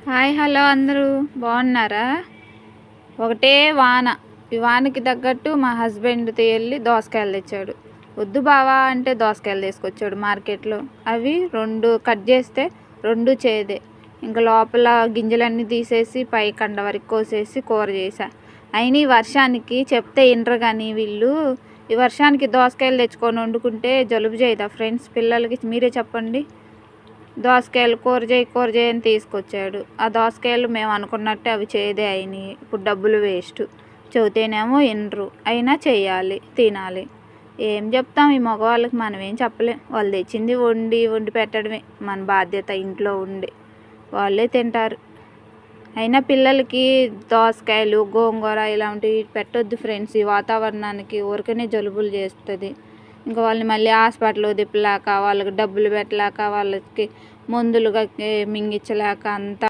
Hi hello అందరూ బాగున్నారా? ఒకటే వాన. ఈ వానకి తగ్గట్టు మా హస్బెండ్ వెళ్ళి దోసకాయలు తెచ్చాడు. వద్దు బావా అంటే దోసకాయలు తీసుకొచ్చాడు మార్కెట్లో. అవి 2 కట్ చేస్తే 2 చేదే. ఇంకా లోపల గింజలన్నీ తీసేసి పై కండ వరకు కోసేసి కూర చేసా. అయినా ఈ వర్షానికి చెప్తే వినరు కానీ వీళ్ళు. ఈ వర్షానికి దోసకాయలు తెచ్చుకొని వండుకుంటే జలుబు చేయదా ఫ్రెండ్స్? పిల్లలకి మీరే చెప్పండి. దోసకాయలు కూర చేయి అని తీసుకొచ్చాడు. ఆ దోసకాయలు మేము అనుకున్నట్టే అవి చేదే అయినాయి. ఇప్పుడు డబ్బులు వేస్ట్. చెబితేనేమో వినరు. అయినా చేయాలి, తినాలి. ఏం చెప్తాం ఈ మగవాళ్ళకి? మనం ఏం చెప్పలేం. వాళ్ళు తెచ్చింది వండి పెట్టడమే మన బాధ్యత. ఇంట్లో ఉండి వాళ్ళే తింటారు. అయినా పిల్లలకి దోసకాయలు గోంగూర ఇలాంటివి పెట్టొద్దు ఫ్రెండ్స్. ఈ వాతావరణానికి ఊరికనే జలుబులు చేస్తుంది. ఇంకా వాళ్ళని మళ్ళీ హాస్పిటల్ తిప్పలేక, వాళ్ళకి డబ్బులు పెట్టలేక, వాళ్ళకి మందులుగా మింగించలేక అంతా